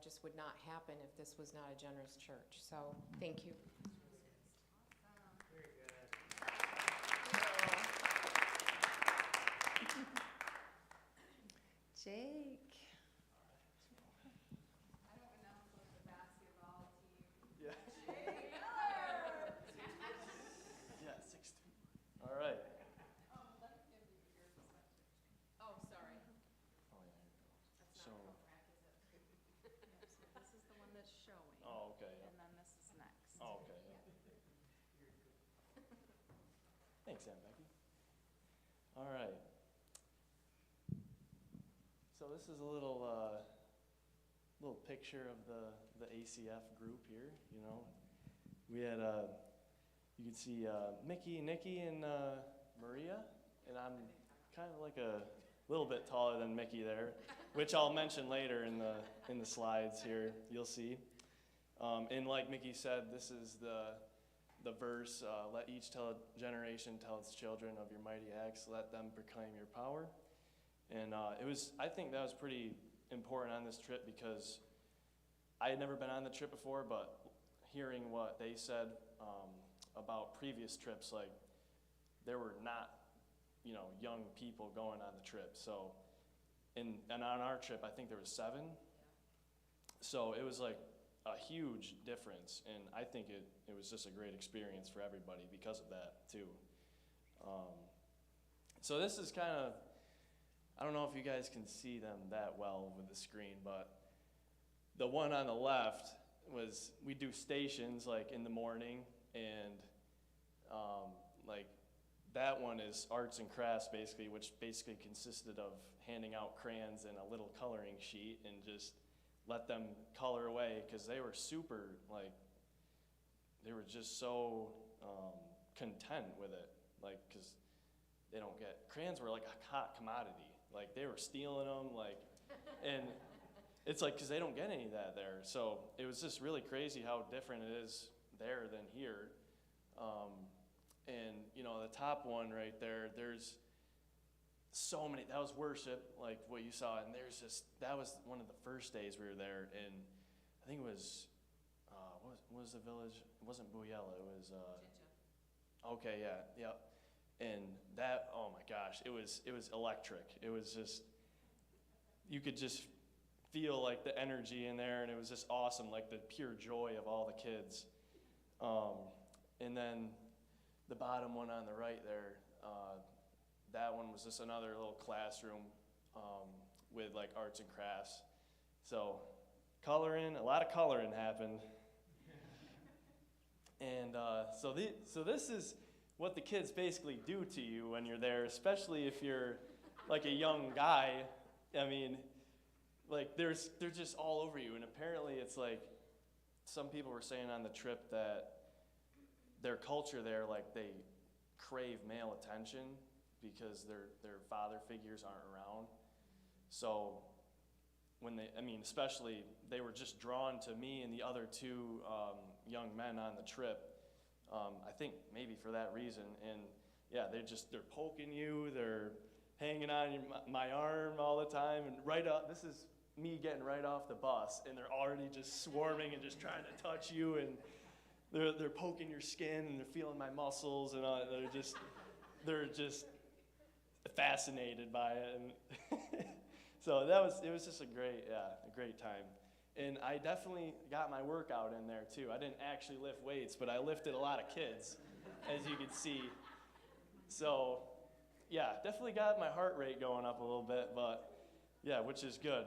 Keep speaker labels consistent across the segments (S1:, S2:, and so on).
S1: just would not happen if this was not a generous church. So thank you.
S2: Very good.
S3: Jake.
S4: I don't announce like the basketball team.
S2: Yeah.
S4: Jake
S2: Yeah, 16. All right.
S4: Let him give you your perspective. Oh, sorry.
S2: Oh, yeah.
S4: That's
S2: So-
S4: not how track is it? Yep, so this is the one that's showing.
S2: Oh, okay.
S4: And then this is next.
S2: Oh, okay. Yeah. Thanks, Aunt Becky. All right. So this is a little picture of the ACF group here. You know, we had you can see Mickey, Nikki, and Maria, and I'm kind of like a little bit taller than Mickey there, which I'll mention later in the slides here. You'll see. And like Mickey said, this is the verse, let each generation tell its children of your mighty acts, let them proclaim your power. And I think that was pretty important on this trip because I had never been on the trip before, but hearing what they said about previous trips, like there were not, young people going on the trip. So, and on our trip, I think there was 7. So it was like a huge difference, and I think it was just a great experience for everybody because of that too. So this is kind of, I don't know if you guys can see them that well with the screen, but the one on the left was, we do stations like in the morning, and like that one is arts and crafts basically, which basically consisted of handing out crayons and a little coloring sheet and just let them color away, because they were super, like, they were just so content with it, like, because they don't get, crayons were like a hot commodity, like they were stealing them, like, and it's like, because they don't get any of that there, so it was just really crazy how different it is there than here. And the top one right there, there's so many, that was worship, like what you saw, and that was one of the first days we were there, and I think it was, what was the village? It wasn't Buyella, it was, okay, yeah, yep. And that, oh my gosh, it was electric. It was just, you could just feel like the energy in there, and it was just awesome, like the pure joy of all the kids. And then the bottom one on the right there, that one was just another little classroom with like arts and crafts. So coloring, a lot of coloring happened. And so this is what the kids basically do to you when you're there, especially if you're like a young guy. I mean, like they're just all over you. And apparently it's like, some people were saying on the trip that their culture there, like they crave male attention because their father figures aren't around. So when especially they were just drawn to me and the other 2 young men on the trip. I think maybe for that reason. And yeah, they're poking you, they're hanging on my arm all the time, and right up, this is me getting right off the bus, and they're already just swarming and just trying to touch you, and they're poking your skin, and they're feeling my muscles, and they're just fascinated by it. And so it was just a great time. And I definitely got my workout in there too. I didn't actually lift weights, but I lifted a lot of kids, as you can see. So yeah, definitely got my heart rate going up a little bit, but yeah, which is good.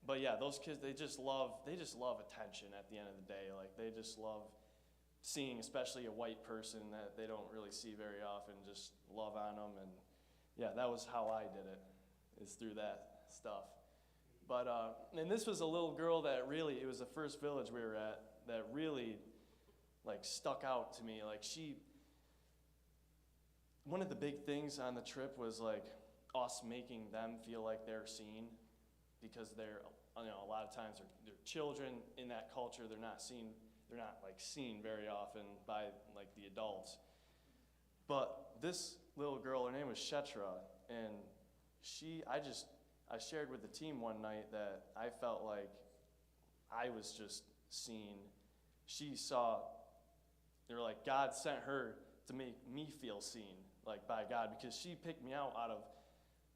S2: But yeah, those kids, they just love attention at the end of the day. Like they just love seeing, especially a white person that they don't really see very often, just love on them. And yeah, that was how I did it, is through that stuff. But, and this was a little girl that really, it was the first village we were at, that really, like, stuck out to me. Like, one of the big things on the trip was, like, us making them feel like they're seen, because they're, a lot of times they're children in that culture, they're not seen very often by, like, the adults. But this little girl, her name was Shetra, and I shared with the team one night that I felt like I I was just seen. She saw, they were like, God sent her to make me feel seen, like by God, because she picked me out of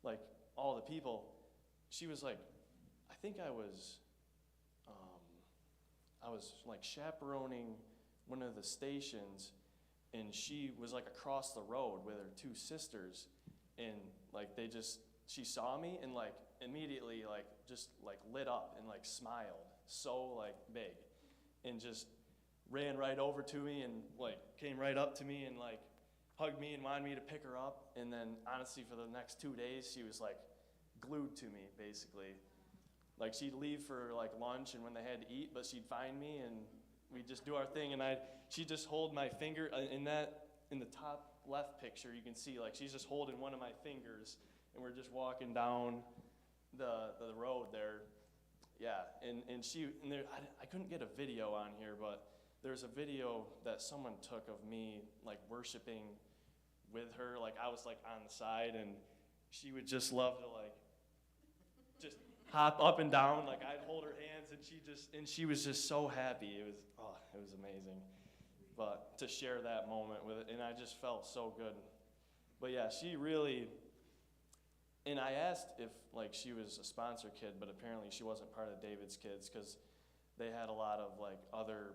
S2: like all the people. She was like, I think I was like chaperoning one of the stations, and she was like across the road with her two sisters, and like she saw me and like immediately like just like lit up and like smiled so like big, and just ran right over to me and like came right up to me and like hugged me and wanted me to pick her up. And then honestly for the next 2 days she was like glued to me basically. Like she'd leave for like lunch and when they had to eat, but she'd find me and we'd just do our thing, and she'd just hold my finger in the top left picture you can see like she's just holding one of my fingers, and we're just walking down the road there. Yeah, and there, I couldn't get a video on here, but there's a video that someone took of me like worshiping with her. Like I was like on the side, and she would just love to like just hop up and down. Like I'd hold her hands, and she was just so happy. It was amazing. But to share that moment with it, and I just felt so good. But yeah, she really. And I asked if like she was a sponsor kid, but apparently she wasn't part of David's Kids, because they had a lot of like other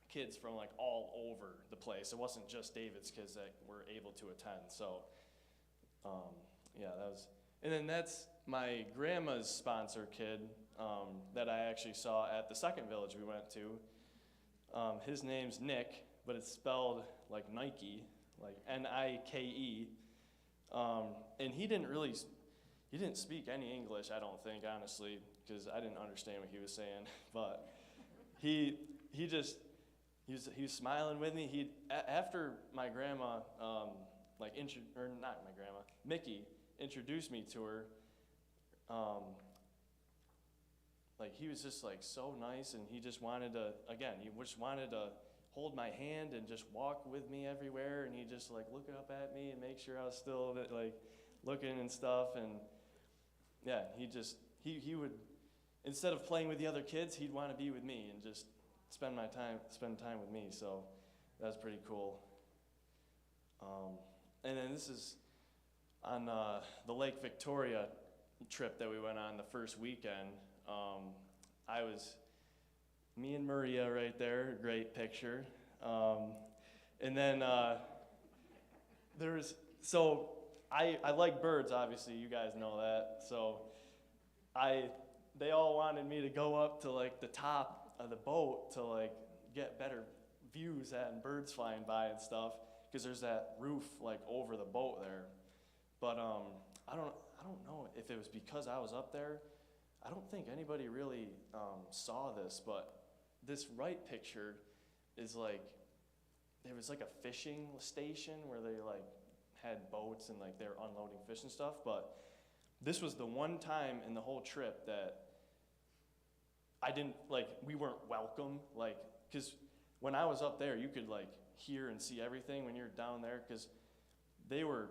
S2: kids from like all over the place. It wasn't just David's Kids that were able to attend. So yeah, that was. And then that's my grandma's sponsor kid that I actually saw at the second village we went to. His name's Nick, but it's spelled like Nike, like Nike. And he didn't speak any English, I don't think, honestly, because I didn't understand what he was saying. But he was smiling with me. After my grandma, Mickey introduced me to her. Like he was just like so nice, and he just wanted to hold my hand and just walk with me everywhere, and he just like look up at me and make sure I was still like looking and stuff. And yeah, he would, instead of playing with the other kids, he'd want to be with me and just spend time with me. So that was pretty cool. And then this is on the Lake Victoria trip that we went on the first weekend. Me and Maria right there, great picture. And then I like birds, obviously, you guys know that. So they all wanted me to go up to like the top of the boat to like get better views at birds flying by and stuff, because there's that roof like over the boat there. But I don't know if it was because I was up there. I don't think anybody really saw this, but this right picture is like, there was like a fishing station where they like had boats and like they're unloading fish and stuff. But this was the one time in the whole trip that we weren't welcome. Like, because when I was up there, you could like hear and see everything. When you're down there, because they were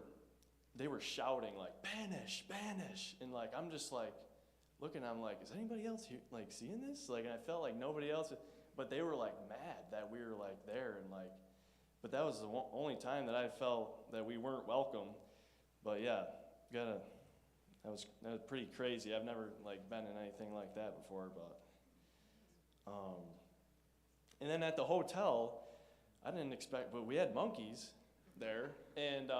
S2: shouting like, Banish, Banish. And like, I'm just like, looking, I'm like, is anybody else here, like, seeing this? Like, and I felt like nobody else, but they were like mad that we were like there, and like, but that was the only time that I felt that we weren't welcome. But yeah, that was pretty crazy. I've never like been in anything like that before. But and then at the hotel, I didn't expect, but we had monkeys there, and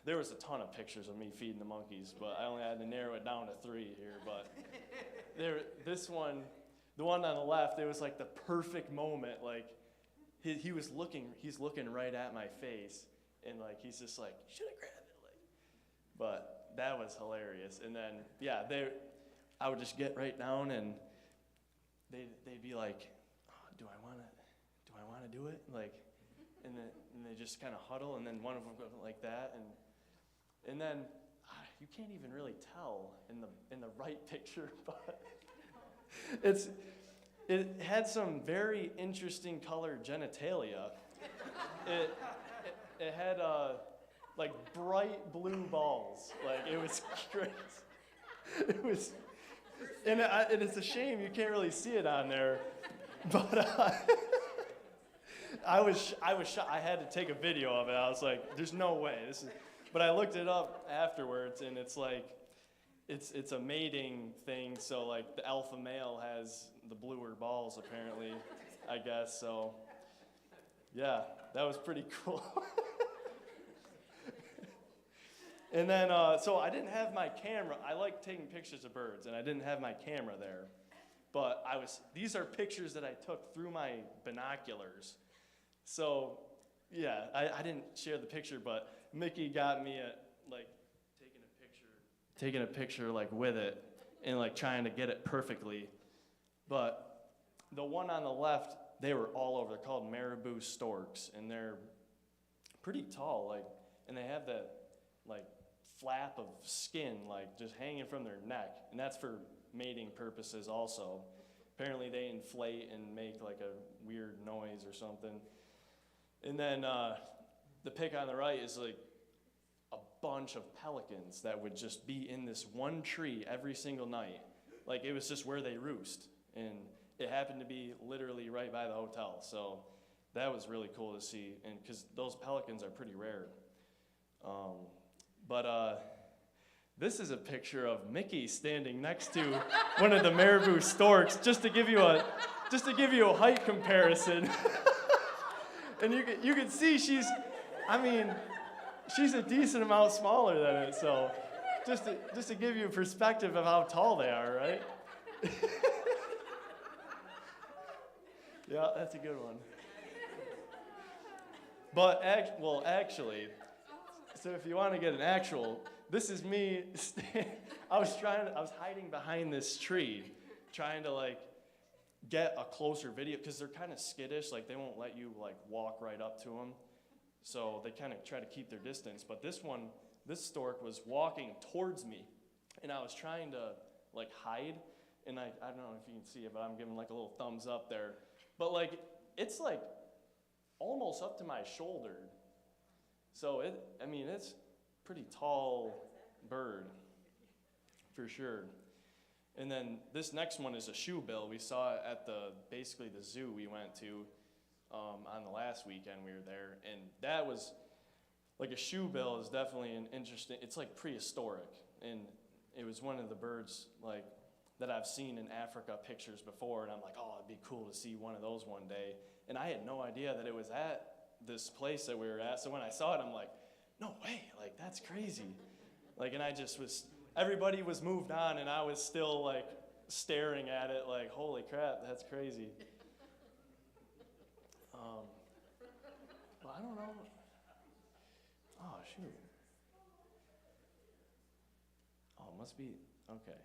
S2: there was a ton of pictures of me feeding the monkeys, but I only had to narrow it down to 3 here. But the one on the left, it was like the perfect moment. Like he's looking right at my face, and like he's just like, you should have grabbed it. Like, but that was hilarious. And then yeah, I would just get right down, and they'd be like, oh, do I want to do it? Like, and they just kind of huddle, and then one of them goes like that, and then you can't even really tell in the right picture, but it had some very interesting colored genitalia. It had like bright blue balls. Like it was crazy. And it's a shame you can't really see it on there, but I was I had to take a video of it. I was like, there's no way this is. But I looked it up afterwards, and it's like, it's a mating thing. So like the alpha male has the bluer balls apparently, I guess. So yeah, that was pretty cool. And then, so I didn't have my camera. I like taking pictures of birds, and I didn't have my camera there. But these are pictures that I took through my binoculars. So, yeah, I didn't share the picture, but Mickey got me taking a picture like with it, and like trying to get it perfectly. But the one on the left, they were all over. They're called marabou storks, and they're pretty tall, like, and they have that, like, flap of skin, like, just hanging from their neck, and that's for mating purposes also. Apparently they inflate and make, like, a weird noise or something. And then the pic on the right is, like, a bunch of pelicans that would just be in this one tree every single night. Like, it was just where they roost, and it happened to be literally right by the hotel, so that was really cool to see, and because those pelicans are pretty rare. But this is a picture of Mickey standing next to one of the marabou storks, just to give you a height comparison. And you can see she's a decent amount smaller than it. So just to give you a perspective of how tall they are, right? Yeah, that's a good one. But actually. So if you want to get an actual, this is me. I was hiding behind this tree, trying to like get a closer video because they're kind of skittish. Like they won't let you like walk right up to them, so they kind of try to keep their distance. But this stork was walking towards me, and I was trying to like hide. And I don't know if you can see it, but I'm giving like a little thumbs up there. But like it's like almost up to my shoulder. So it's pretty tall bird, for sure. And then this next one is a shoebill. We saw it at basically the zoo we went to on the last weekend we were there. And that was, like a shoebill is definitely an interesting, it's like prehistoric. And it was one of the birds like that I've seen in Africa pictures before. And I'm like, oh, it'd be cool to see one of those one day. And I had no idea that it was at this place that we were at. So when I saw it, I'm like, no way, like that's crazy. Like, and everybody was moved on and I was still like staring at it like, holy crap, that's crazy. Well, I don't know. Oh, shoot. Oh, must be, okay.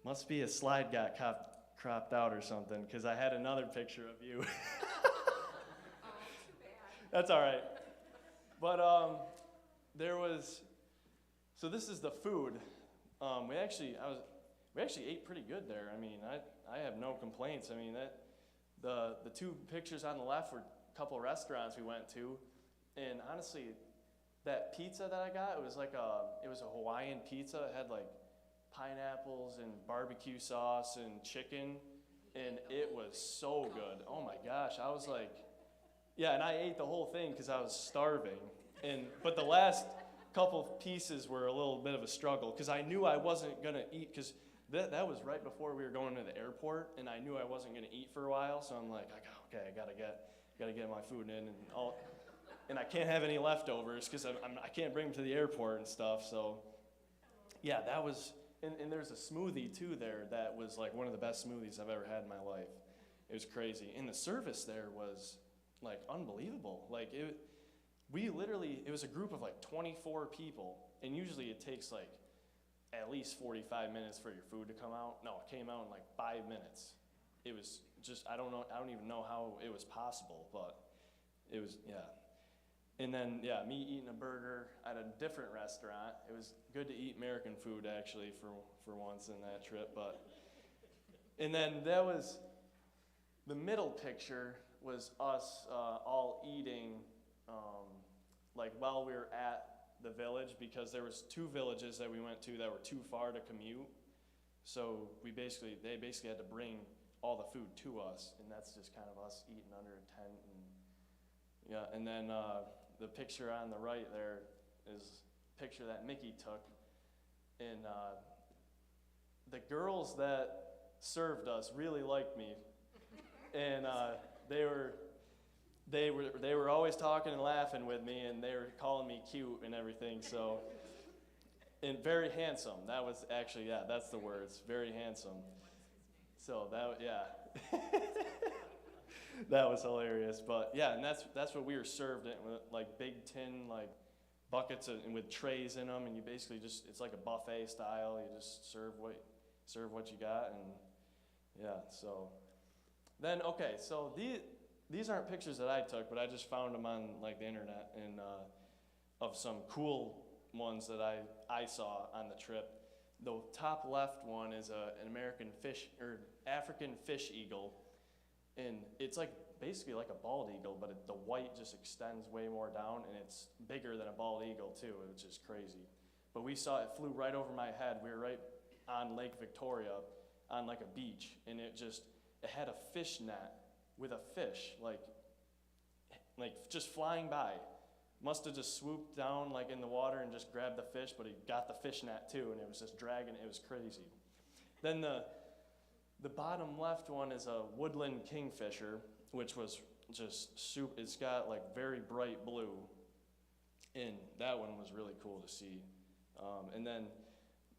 S2: Must be a slide got cropped out or something, because I had another picture of you. That's all right. But so this is the food. We actually ate pretty good there. I mean, I have no complaints. I mean, the two pictures on the left were a couple restaurants we went to, and honestly, that pizza that I got, it was a Hawaiian pizza. It had like pineapples and barbecue sauce and chicken, and it was so good. Oh my gosh, I was like, yeah, and I ate the whole thing because I was starving. But the last couple pieces were a little bit of a struggle because I knew I wasn't gonna eat because that was right before we were going to the airport, and I knew I wasn't gonna eat for a while. So I'm like, okay, I gotta get my food in, and I can't have any leftovers because I can't bring them to the airport and stuff. So yeah, that was. And there's a smoothie too there that was like one of the best smoothies I've ever had in my life. It was crazy. And the service there was like unbelievable. Like it was a group of like 24 people, and usually it takes like at least 45 minutes for your food to come out. No, it came out in like 5 minutes. It was just, I don't even know how it was possible, but it was, yeah. And then, yeah, me eating a burger at a different restaurant. It was good to eat American food, actually, for once in that trip. And then the middle picture was us all eating, like while we were at the village because there was 2 villages that we went to that were too far to commute. So they basically had to bring all the food to us, and that's just kind of us eating under a tent. And then the picture on the right there is a picture that Mickey took, and the girls that served us really liked me, and they were always talking and laughing with me, and they were calling me cute and everything. So, and very handsome. That was actually, yeah, that's the words. Very handsome. So that was hilarious. But yeah, and that's what we were served in, with like big tin like buckets and with trays in them, and you basically just, it's like a buffet style. You just serve what you got, and yeah. So then, okay, so these aren't pictures that I took, but I just found them on like the internet, and of some cool ones that I saw on the trip. The top left one is an American fish, or African fish eagle, and it's like basically like a bald eagle, but the white just extends way more down, and it's bigger than a bald eagle too, which is crazy. But we saw it flew right over my head. We were right on Lake Victoria, on like a beach, and it had a fish net with a fish, like just flying by. Must have just swooped down like in the water and just grabbed the fish, but he got the fish net too, and it was just dragging. It was crazy. Then the bottom left one is a woodland kingfisher, which was just it's got like very bright blue, and that one was really cool to see. And then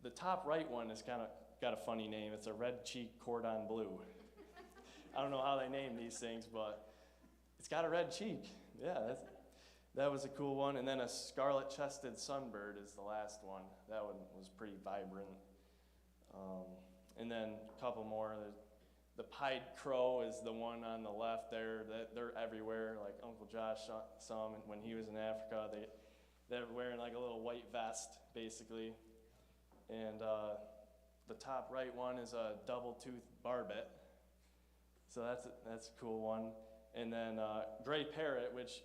S2: the top right one is kind of got a funny name. It's a red-cheeked cordon bleu. I don't know how they name these things, but it's got a red cheek. Yeah, that was a cool one. And then a scarlet-chested sunbird is the last one. That one was pretty vibrant. And then a couple more. The pied crow is the one on the left there. They're everywhere. Like Uncle Josh saw them when he was in Africa. They're wearing like a little white vest, basically. And the top right one is a double-toothed barbet. So that's a cool one. And then gray parrot, which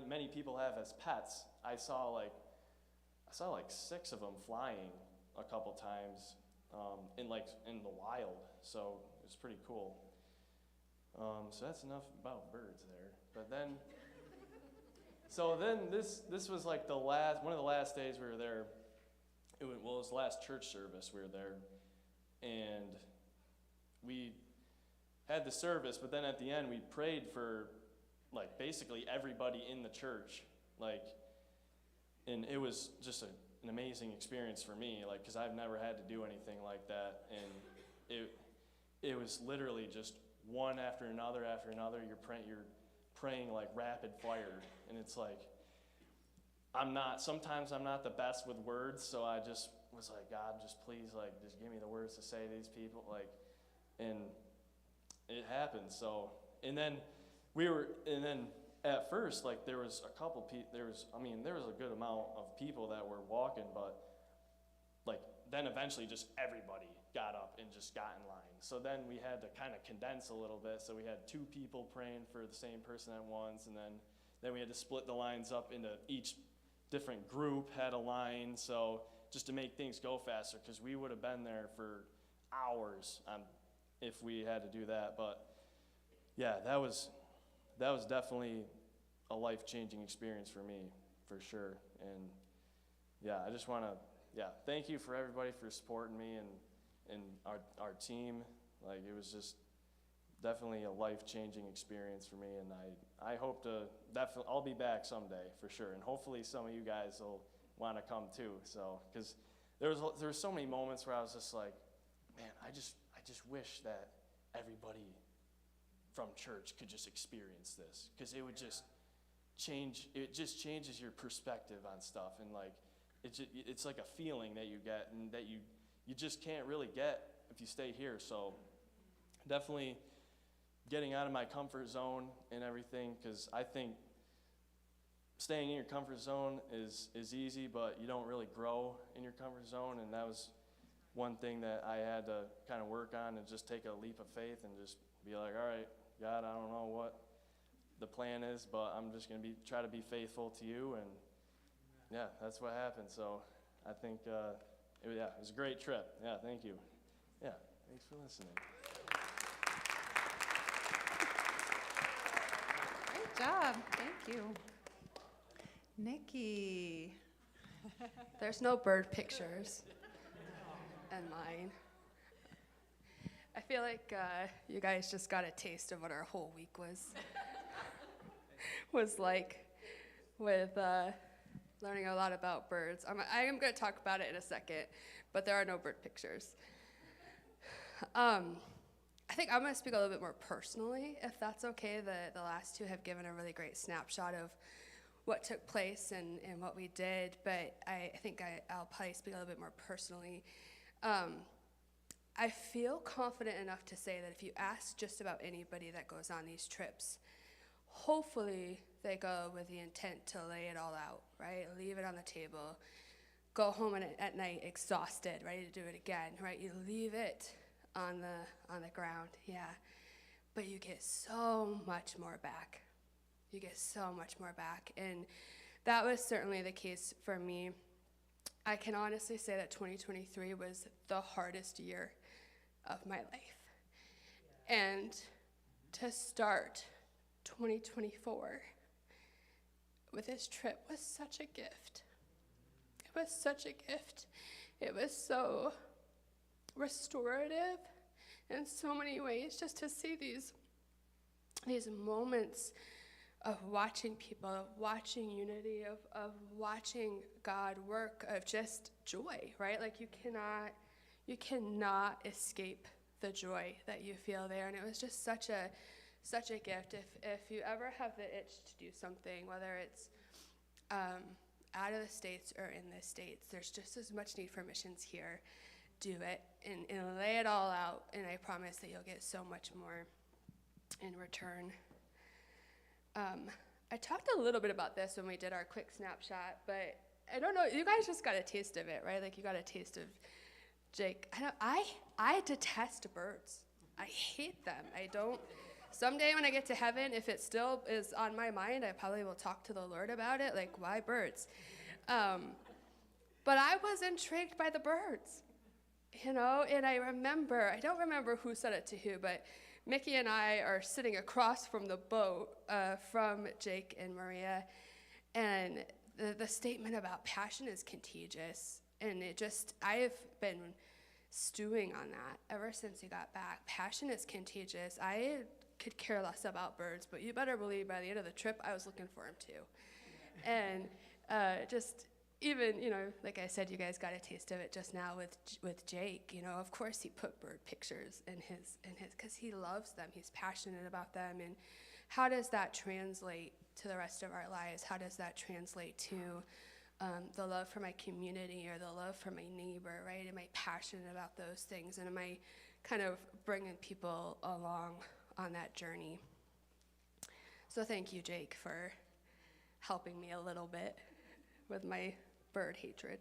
S2: many people have as pets. I saw like 6 of them flying a couple times in the wild. So it was pretty cool. So that's enough about birds there. But then, this was like one of the last days we were there. It was the last church service we were there, and we had the service, but then at the end we prayed for like basically everybody in the church, and it was just an amazing experience for me, like, because I've never had to do anything like that, and it was literally just one after another. You're praying like rapid fire, and it's like sometimes I'm not the best with words, so I just was like, God, just please, like, just give me the words to say to these people, like, and it happened. So, and then at first, like, there was a couple there was a good amount of people that were walking, but like, then eventually just everybody got up and just got in line. So then we had to kind of condense a little bit. So we had 2 people praying for the same person at once, and then we had to split the lines up into each different group had a line, so just to make things go faster, because we would have been there for hours if we had to do that. But yeah, that was definitely a life-changing experience for me, for sure. And yeah, I just want to thank you for everybody for supporting me and our team. Like, it was just definitely a life-changing experience for me, and I hope to I'll be back someday for sure, and hopefully some of you guys will want to come too. So, because there was so many moments where I was just like, man, I just wish that everybody from church could just experience this, because it would just change. It just changes your perspective on stuff, and like it's like a feeling that you get, and that you just can't really get if you stay here. So definitely getting out of my comfort zone and everything, because I think staying in your comfort zone is easy, but you don't really grow in your comfort zone, and that was one thing that I had to kind of work on, and just take a leap of faith and just be like, all right, God, I don't know what the plan is, but I'm just going to try to be faithful to you, yeah, that's what happened. So I think, it was a great trip. Yeah, thank you. Yeah, thanks for listening.
S4: Great job, thank you. Nikki.
S3: There's no bird pictures in mine. I feel like you guys just got a taste of what our whole week was like with learning a lot about birds. I am going to talk about it in a second, but there are no bird pictures. I think I'm going to speak a little bit more personally, if that's okay. The last two have given a really great snapshot of what took place and what we did, but I think I'll probably speak a little bit more personally. I feel confident enough to say that if you ask just about anybody that goes on these trips, hopefully they go with the intent to lay it all out, right? Leave it on the table. Go home at night exhausted, ready to do it again, right? You leave it on the ground, yeah. But you get so much more back. You get so much more back. And that was certainly the case for me. I can honestly say that 2023 was the hardest year of my life. And to start 2024 with this trip was such a gift. It was such a gift. It was so restorative in so many ways, just to see these moments of watching people, of watching unity, of watching God work, of just joy, right? Like you cannot escape the joy that you feel there. And it was just such a gift. If you ever have the itch to do something, whether it's out of the States or in the States, there's just as much need for missions here. Do it and lay it all out, and I promise that you'll get so much more in return. I talked a little bit about this when we did our quick snapshot, but I don't know, you guys just got a taste of it, right? Like you got a taste of Jake. I detest birds. I hate them. Someday when I get to heaven, if it still is on my mind, I probably will talk to the Lord about it, like why birds? But I was intrigued by the birds, and I don't remember who said it to who, but Mickey and I are sitting across from the boat from Jake and Maria, and the statement about passion is contagious, and I've been stewing on that ever since we got back. Passion is contagious. I could care less about birds, but you better believe by the end of the trip, I was looking for them too. And even, like I said, you guys got a taste of it just now with Jake. Of course he put bird pictures in his, because he loves them. He's passionate about them. And how does that translate to the rest of our lives? How does that translate to the love for my community or the love for my neighbor, right? Am I passionate about those things? And am I kind of bringing people along on that journey? So thank you, Jake, for helping me a little bit with my bird hatred.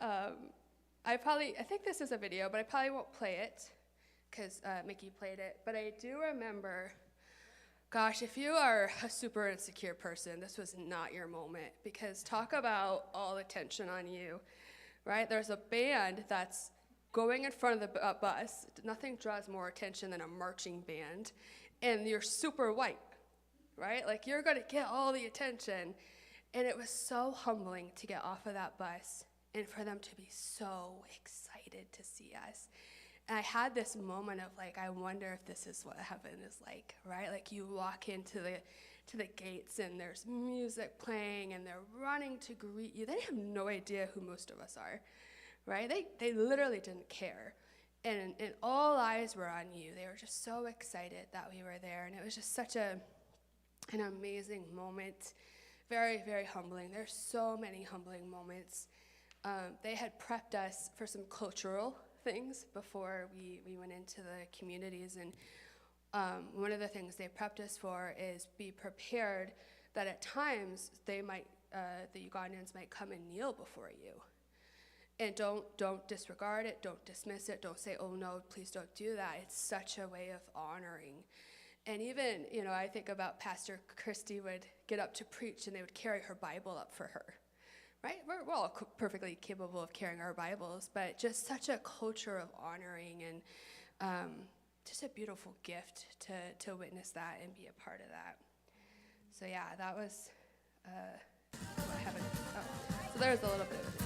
S3: I think this is a video, but I probably won't play it because Mickey played it. But I do remember, gosh, if you are a super insecure person, this was not your moment, because talk about all the tension on you, right? There's a band that's going in front of the bus. Nothing draws more attention than a marching band, and you're super white, right? Like you're gonna get all the attention. And it was so humbling to get off of that bus and for them to be so excited to see us. And I had this moment of like, I wonder if this is what heaven is like, right? Like you walk into the gates and there's music playing and they're running to greet you. They have no idea who most of us are, right? They literally didn't care. And all eyes were on you. They were just so excited that we were there. And it was just such an amazing moment. Very, very humbling. There's so many humbling moments. They had prepped us for some cultural things before we went into the communities. And one of the things they prepped us for is be prepared that at times the Ugandans might come and kneel before you. And don't disregard it, don't dismiss it, don't say, oh no, please don't do that. It's such a way of honoring. And even, I think about Pastor Christy would get up to preach and they would carry her Bible up for her, right? We're all perfectly capable of carrying our Bibles, but just such a culture of honoring and just a beautiful gift to witness that and be a part of that. So yeah, that was what happened. Oh, so there's a little bit of it.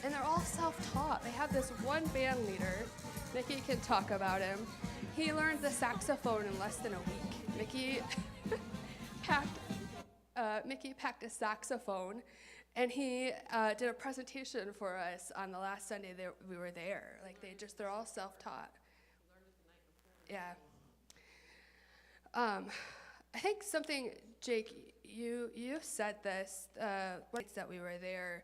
S3: And they're all self-taught. They have this one band leader. Mickey can talk about him. He learned the saxophone in less than a week. Mickey packed a saxophone, and he did a presentation for us on the last Sunday that we were there. Like they're all self-taught. Yeah. I think something, Jake, you said this, nights that we were there,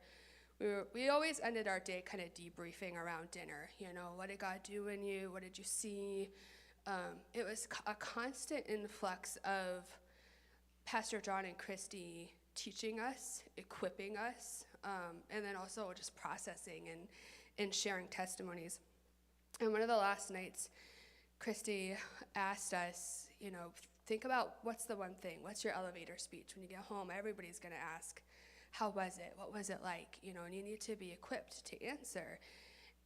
S3: we always ended our day kind of debriefing around dinner. You know, what did God do in you? What did you see? It was a constant influx of Pastor John and Christy teaching us, equipping us, and then also just processing and sharing testimonies. And one of the last nights, Christy asked us, you know, think about what's the one thing, what's your elevator speech when you get home? Everybody's going to ask, how was it? What was it like? You know, and you need to be equipped to answer.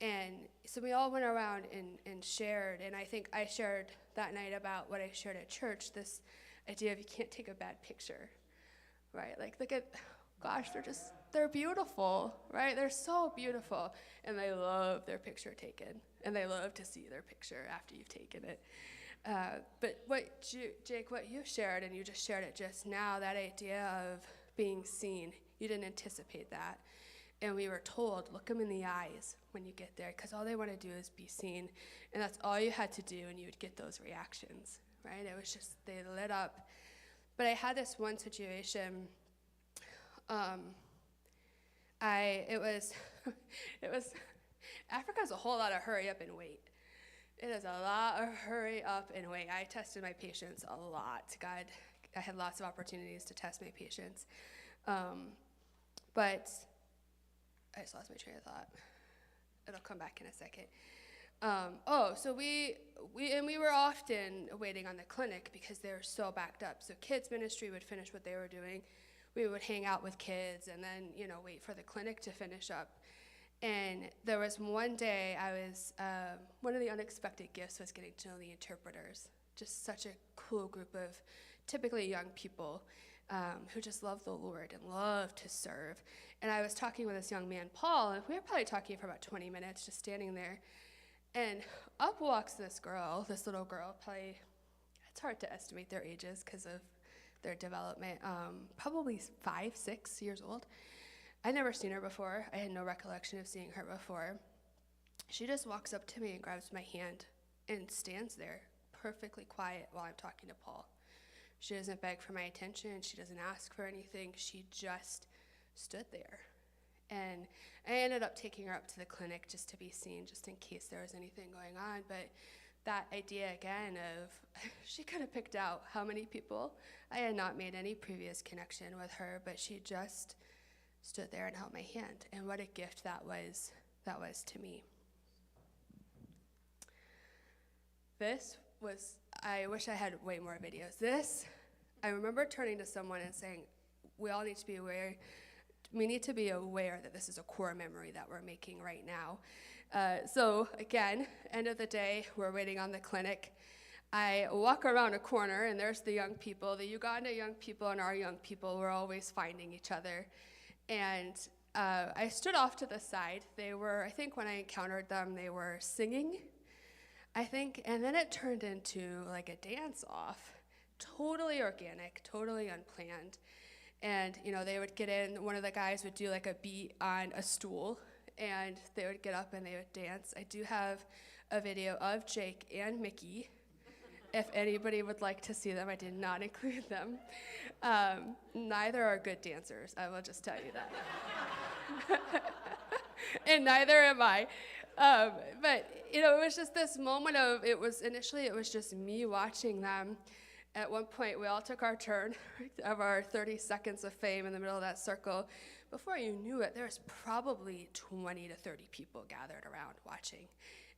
S3: And so we all went around and shared, and I think I shared that night about what I shared at church, this idea of you can't take a bad picture, right? Like, look at, gosh, they're beautiful, right? They're so beautiful, and they love their picture taken, and they love to see their picture after you've taken it. But Jake, what you shared, and you just shared it just now, that idea of being seen, you didn't anticipate that. And we were told, look them in the eyes when you get there, because all they want to do is be seen. And that's all you had to do, and you would get those reactions, right? It was just, they lit up. But I had this one situation, it was, Africa's a whole lot of hurry up and wait. It is a lot of hurry up and wait. I tested my patience a lot. God, I had lots of opportunities to test my patience. But I just lost my train of thought. It'll come back in a second. So we were often waiting on the clinic because they were so backed up. So kids ministry would finish what they were doing. We would hang out with kids and then, you know, wait for the clinic to finish up. And there was one day one of the unexpected gifts was getting to know the interpreters. Just such a cool group of typically young people who just love the Lord and love to serve. And I was talking with this young man, Paul, and we were probably talking for about 20 minutes, just standing there. And up walks this little girl, probably, it's hard to estimate their ages because of their development, probably 5, 6 years old. I'd never seen her before. I had no recollection of seeing her before. She just walks up to me and grabs my hand and stands there perfectly quiet while I'm talking to Paul. She doesn't beg for my attention. She doesn't ask for anything. She just stood there. And I ended up taking her up to the clinic just to be seen, just in case there was anything going on. But that idea again of she could have picked out how many people. I had not made any previous connection with her, but she just stood there and held my hand. And what a gift that was to me. I wish I had way more videos. I remember turning to someone and saying, we all need to be aware. We need to be aware that this is a core memory that we're making right now. So again, end of the day, we're waiting on the clinic. I walk around a corner, and there's the young people. The Uganda young people and our young people were always finding each other. And I stood off to the side. They were, I think when I encountered them, they were singing, I think. And then it turned into like a dance-off, totally organic, totally unplanned. And, you know, they would get in, one of the guys would do like a beat on a stool, and they would get up and they would dance. I do have a video of Jake and Mickey. If anybody would like to see them, I did not include them. Neither are good dancers, I will just tell you that. And neither am I. But, you know, it was just this moment of, initially it was just me watching them. At one point, we all took our turn of our 30 seconds of fame in the middle of that circle. Before you knew it, there was probably 20 to 30 people gathered around watching.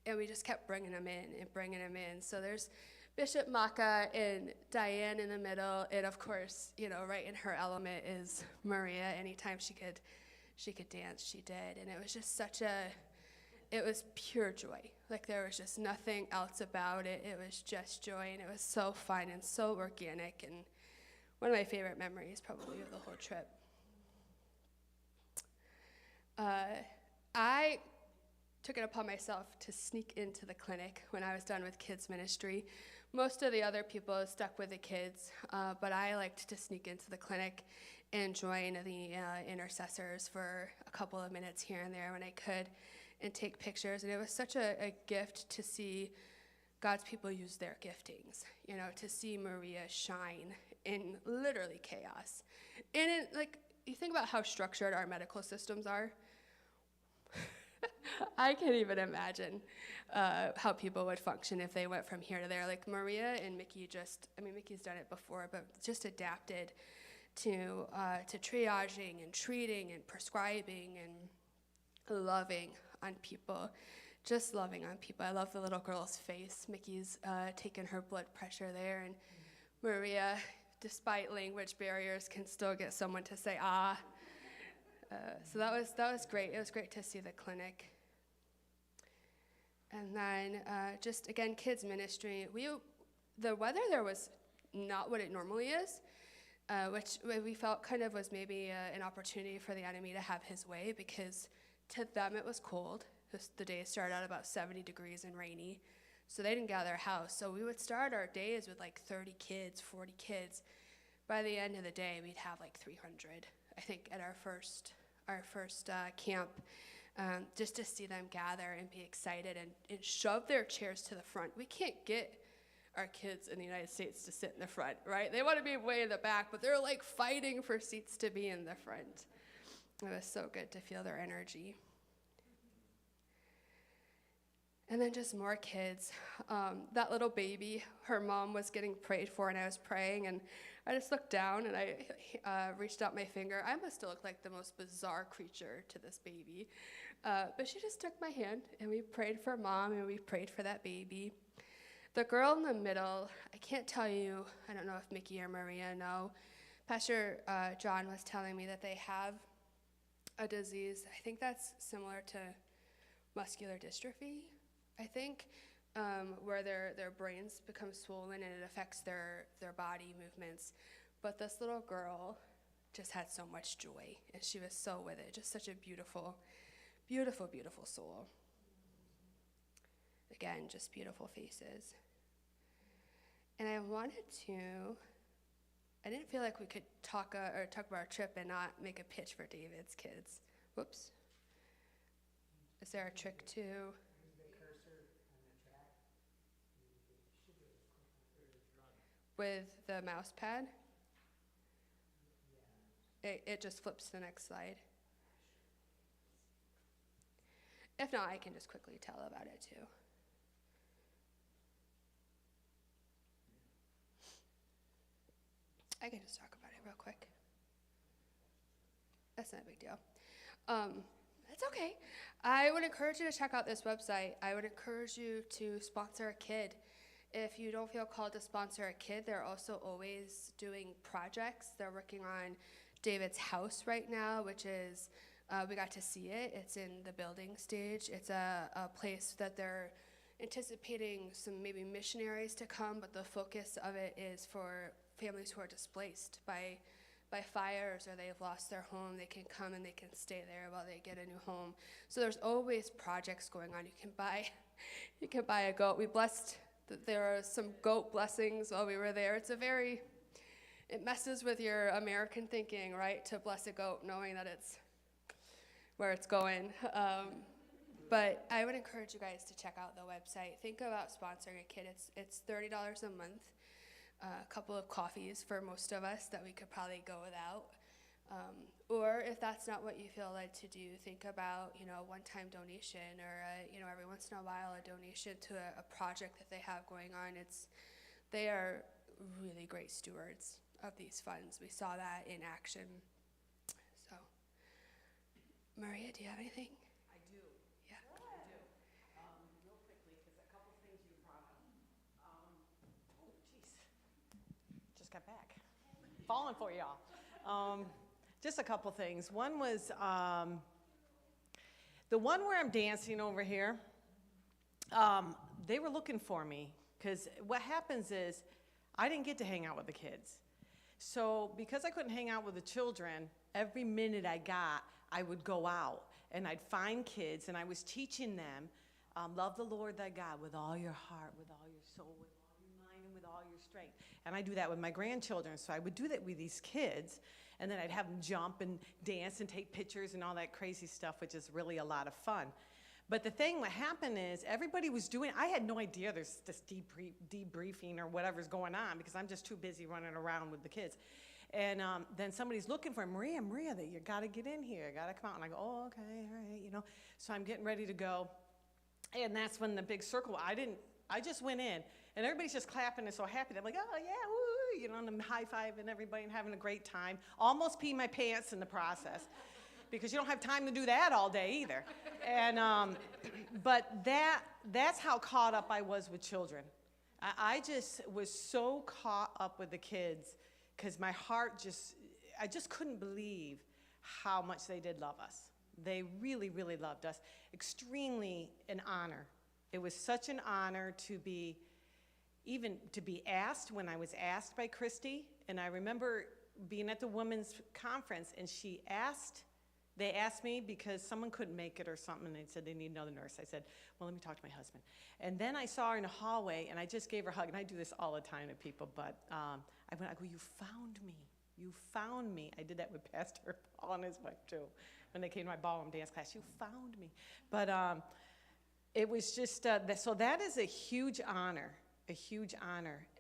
S3: And we just kept bringing them in and bringing them in. So there's Bishop Maka and Diane in the middle, and of course, you know, right in her element is Maria. Anytime she could dance, she did, and it was just it was pure joy. Like there was just nothing else about it. It was just joy, and it was so fun and so organic, and one of my favorite memories probably of the whole trip. I took it upon myself to sneak into the clinic when I was done with kids ministry. Most of the other people stuck with the kids, but I liked to sneak into the clinic and join the intercessors for a couple of minutes here and there when I could and take pictures. And it was such a gift to see God's people use their giftings, you know, to see Maria shine in literally chaos. And you think about how structured our medical systems are. I can't even imagine how people would function if they went from here to there. Like Maria and Mickey Mickey's done it before, but just adapted to triaging and treating and prescribing and loving on people, just loving on people. I love the little girl's face. Mickey's taken her blood pressure there, and Maria, despite language barriers, can still get someone to say ah. So that was great. It was great to see the clinic. And then just again, kids ministry. The weather there was not what it normally is, which we felt kind of was maybe an opportunity for the enemy to have his way, because to them it was cold. The day started out about 70 degrees and rainy, so they didn't get out of their house. So we would start our days with like 30 kids, 40 kids. By the end of the day, we'd have like 300, I think, at our first camp, just to see them gather and be excited and shove their chairs to the front. We can't get our kids in the United States to sit in the front, right? They want to be way in the back, but they're like fighting for seats to be in the front. It was so good to feel their energy. And then just more kids. That little baby, her mom was getting prayed for, and I was praying, and I just looked down, and I reached out my finger. I must have looked like the most bizarre creature to this baby. But she just took my hand, and we prayed for mom, and we prayed for that baby. The girl in the middle, I can't tell you, I don't know if Mickey or Maria know. Pastor John was telling me that they have a disease, I think that's similar to muscular dystrophy, I think, where their brains become swollen and it affects their body movements. But this little girl just had so much joy, and she was so with it. Just such a beautiful, beautiful, beautiful soul. Again, just beautiful faces. And I didn't feel like we could talk about our trip and not make a pitch for David's kids. Whoops. Is there a trick to? With the mouse pad? It just flips to the next slide. If not, I can just quickly tell about it too. I can just talk about it real quick. That's not a big deal. That's okay. I would encourage you to check out this website. I would encourage you to sponsor a kid. If you don't feel called to sponsor a kid, they're also always doing projects. They're working on David's house right now, which is, we got to see it. It's in the building stage. It's a place that they're anticipating some maybe missionaries to come, but the focus of it is for families who are displaced by fires, or they've lost their home. They can come and they can stay there while they get a new home. So there's always projects going on. You can buy a goat. There are some goat blessings while we were there. It messes with your American thinking, right, to bless a goat knowing that it's where it's going. But I would encourage you guys to check out the website. Think about sponsoring a kid. It's $30 a month, a couple of coffees for most of us that we could probably go without. Or if that's not what you feel led to do, think about, a one-time donation, or, every once in a while a donation to a project that they have going on. They are really great stewards of these funds. We saw that in action. So, Maria, do you have anything?
S4: I do.
S3: Yeah.
S4: I do. Real quickly, because a couple things you brought up.
S5: right back. Falling for y'all. Just a couple things. One was the one where I'm dancing over here. They were looking for me because what happens is I didn't get to hang out with the kids. So because I couldn't hang out with the children, every minute I got, I would go out and I'd find kids and I was teaching them, love the Lord thy God with all your heart, with all your soul, with all your mind, and with all your strength. And I do that with my grandchildren. So I would do that with these kids, and then I'd have them jump and dance and take pictures and all that crazy stuff, which is really a lot of fun. But the thing, what happened is everybody was doing, I had no idea there's this debriefing or whatever's going on because I'm just too busy running around with the kids. And then somebody's looking for Maria, that you got to get in here, got to come out. And I go, oh, okay, all right, you know. So I'm getting ready to go. And that's when the big circle, I just went in. And everybody's just clapping and so happy. They're like, oh, yeah, woo, you know, and I'm high-fiving everybody and having a great time. Almost peeing my pants in the process. Because you don't have time to do that all day either. And, but that's how caught up I was with children. I just was so caught up with the kids because my heart I just couldn't believe how much they did love us. They really, really loved us. Extremely an honor. It was such an honor to be asked when I was asked by Christy. And I remember being at the women's conference and they asked me because someone couldn't make it or something, and they said they need another nurse. I said, well, let me talk to my husband. And then I saw her in the hallway, and I just gave her a hug, and I do this all the time to people, but I go, you found me. You found me. I did that with Pastor Paul and his wife, too, when they came to my ballroom dance class. You found me. But it was just, so that is a huge honor,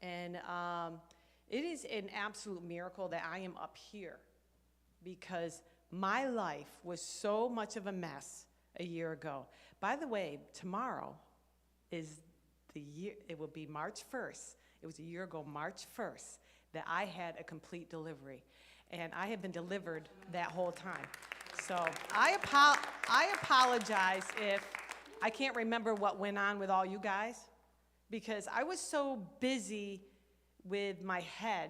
S5: And it is an absolute miracle that I am up here because my life was so much of a mess a year ago. By the way, tomorrow is the year, it will be March 1st. It was a year ago, March 1st, that I had a complete delivery. And I have been delivered that whole time. So I apologize if I can't remember what went on with all you guys, because I was so busy with my head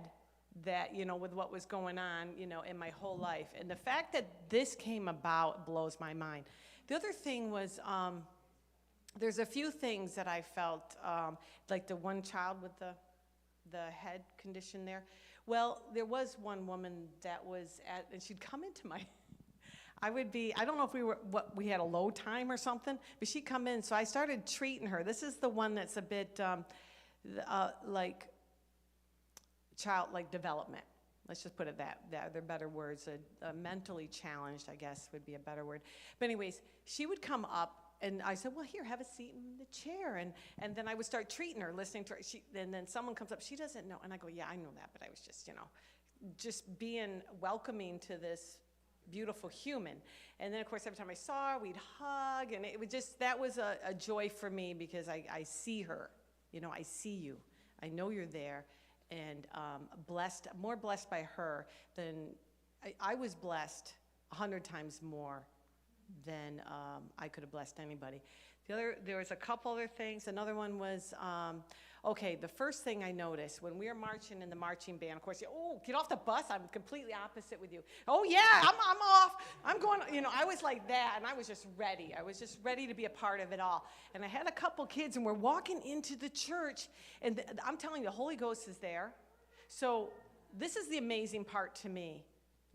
S5: that, you know, with what was going on, you know, in my whole life. And the fact that this came about blows my mind. The other thing was, there's a few things that I felt, like the one child with the head condition there. Well, there was one woman that was and she'd come into my, I don't know if we had a low time or something, but she'd come in, so I started treating her. This is the one that's a bit, like, childlike development. Let's just put it that. They're better words. Mentally challenged, I guess, would be a better word. But anyways, she would come up, and I said, well, here, have a seat in the chair. And then I would start treating her, listening to her. And then someone comes up, she doesn't know. And I go, yeah, I know that, but I was just, you know, just being welcoming to this beautiful human. And then, of course, every time I saw her, we'd hug. And it was just, that was a joy for me because I see her. You know, I see you. I know you're there. And more blessed by her than I was blessed 100 times more than I could have blessed anybody. There was a couple other things. Another one was, okay, the first thing I noticed when we were marching in the marching band, of course, oh, get off the bus. I'm completely opposite with you. Oh, yeah, I'm off. I'm going, you know, I was like that, and I was just ready. I was just ready to be a part of it all. And I had a couple kids, and we're walking into the church, and I'm telling you, the Holy Ghost is there. So this is the amazing part to me.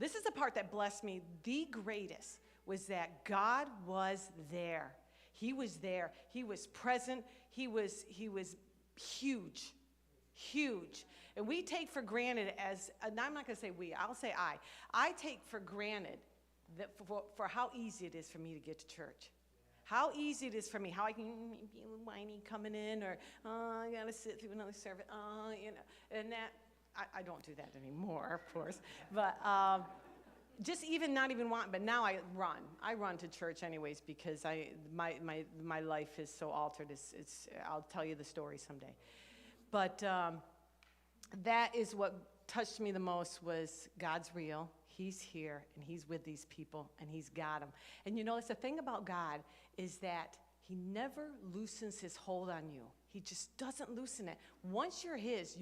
S5: This is the part that blessed me the greatest, was that God was there. He was there. He was present. He was huge, huge. And we take for granted and I'm not going to say we, I'll say I take for granted that for how easy it is for me to get to church. How easy it is for me, how I can be whiny coming in, or, oh, I got to sit through another service, oh, you know, and that, I don't do that anymore, of course, but just not even want, but now I run to church anyways because my life is so altered. I'll tell you the story someday. But that is what touched me the most, was God's real. He's here, and he's with these people, and he's got them. And you know, it's the thing about God is that he never loosens his hold on you. He just doesn't loosen it. Once you're his,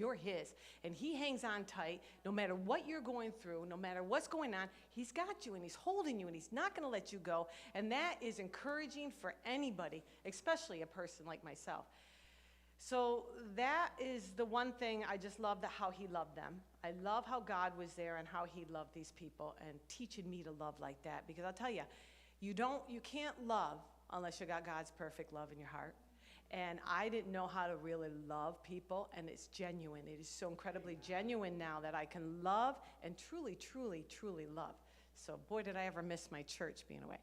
S5: and he hangs on tight no matter what you're going through, no matter what's going on. He's got you, and he's holding you, and he's not going to let you go, and that is encouraging for anybody, especially a person like myself. So that is the one thing I just love, how he loved them. I love how God was there and how he loved these people and teaching me to love like that. Because I'll tell you, you can't love unless you got God's perfect love in your heart. And I didn't know how to really love people, and it's genuine. It is so incredibly genuine now that I can love and truly, truly, truly love. So boy, did I ever miss my church being away.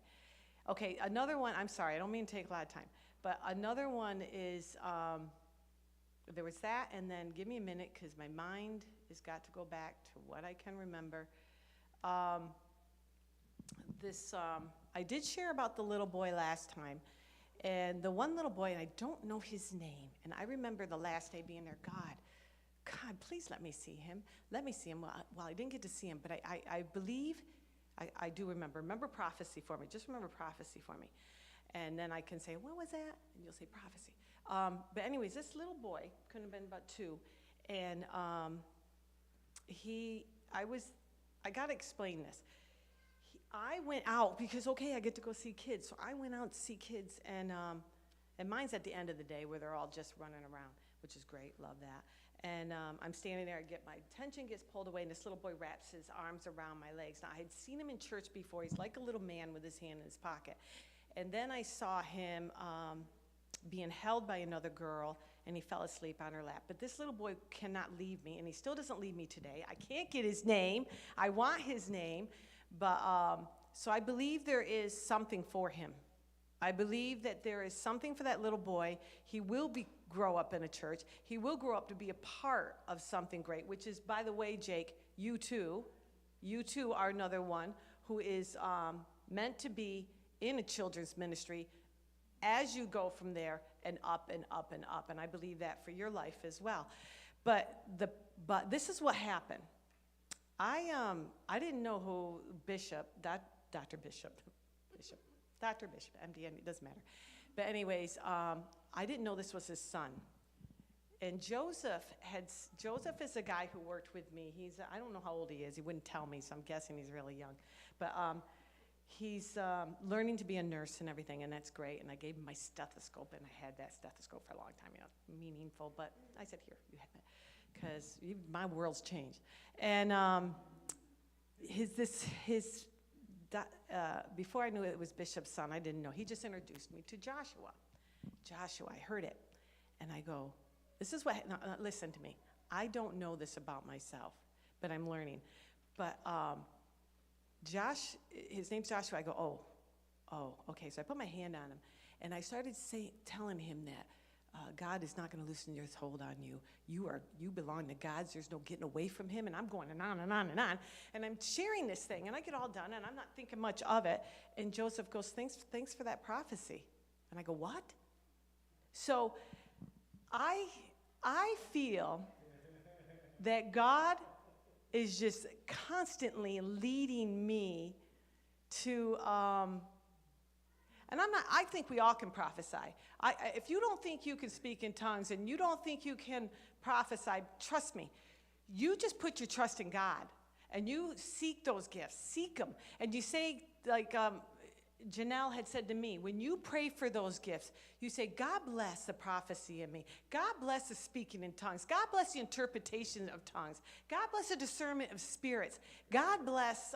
S5: Okay, another one, I'm sorry, I don't mean to take a lot of time, but another one is, there was that, and then give me a minute because my mind has got to go back to what I can remember. I did share about the little boy last time. And the one little boy, and I don't know his name, and I remember the last day being there, God, please let me see him. Let me see him. Well, I didn't get to see him, but I believe, I do remember prophecy for me. Just remember prophecy for me. And then I can say, what was that? And you'll say prophecy. But anyways, this little boy, couldn't have been about 2, and I got to explain this. I went out because, okay, I get to go see kids. So I went out to see kids, and mine's at the end of the day where they're all just running around, which is great. Love that. And I'm standing there, my attention gets pulled away, and this little boy wraps his arms around my legs. Now, I had seen him in church before. He's like a little man with his hand in his pocket. And then I saw him being held by another girl, and he fell asleep on her lap. But this little boy cannot leave me, and he still doesn't leave me today. I can't get his name. I want his name. But so I believe there is something for him. I believe that there is something for that little boy. He will grow up in a church. He will grow up to be a part of something great, which is, by the way, Jake, you too are another one who is meant to be in a children's ministry as you go from there and up and up and up. And I believe that for your life as well. But this is what happened. I didn't know who Dr. Bishop, MD, it doesn't matter. But anyways, I didn't know this was his son. And Joseph is a guy who worked with me. I don't know how old he is. He wouldn't tell me, so I'm guessing he's really young. But he's learning to be a nurse and everything, and that's great. And I gave him my stethoscope, and I had that stethoscope for a long time. Meaningful, but I said, here, you have it. Because my world's changed. And before I knew it was Bishop's son, I didn't know. He just introduced me to Joshua. I heard it. And I go, this is what, now, listen to me. I don't know this about myself, but I'm learning. But his name's Joshua. I go, oh, okay. So I put my hand on him, and I started telling him that God is not going to loosen his hold on you. You belong to God. There's no getting away from him. And I'm going on and on and on. And I'm sharing this thing, and I get all done, and I'm not thinking much of it. And Joseph goes, thanks for that prophecy. And I go, what? So I feel that God is just constantly leading me to, and I think we all can prophesy. If you don't think you can speak in tongues and you don't think you can prophesy, trust me, you just put your trust in God and you seek those gifts, seek them. And you say, like Janelle had said to me, when you pray for those gifts, you say, God bless the prophecy in me. God bless the speaking in tongues. God bless the interpretation of tongues. God bless the discernment of spirits. God bless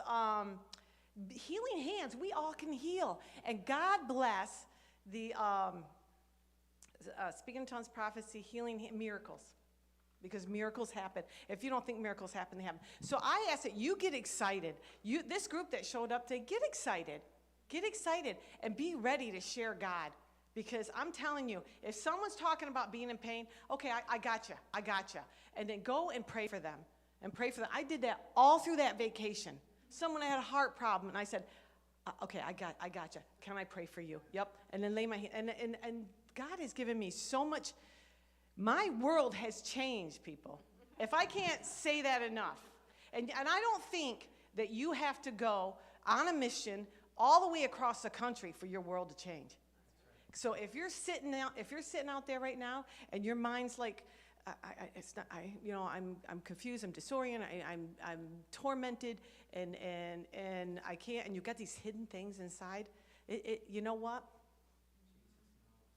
S5: healing hands. We all can heal. And God bless the speaking in tongues, prophecy, healing, miracles. Because miracles happen. If you don't think miracles happen, they happen. So I ask that you get excited. This group that showed up today, get excited. Get excited and be ready to share God. Because I'm telling you, if someone's talking about being in pain, okay, I got you. And then go and pray for them. I did that all through that vacation. Someone had a heart problem, and I said, okay, I got you. Can I pray for you? Yep. And then lay my hand. And God has given me so much. My world has changed, people. If I can't say that enough. And I don't think that you have to go on a mission all the way across the country for your world to change. So if you're sitting out there right now, and your mind's like, I'm confused, I'm disoriented, I'm tormented, and I can't, and you've got these hidden things inside, you know what?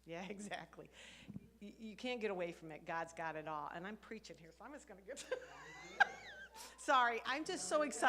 S5: Yeah, exactly. You can't get away from it. God's got it all. And I'm preaching here, so I'm just going to get. Sorry, I'm just so excited.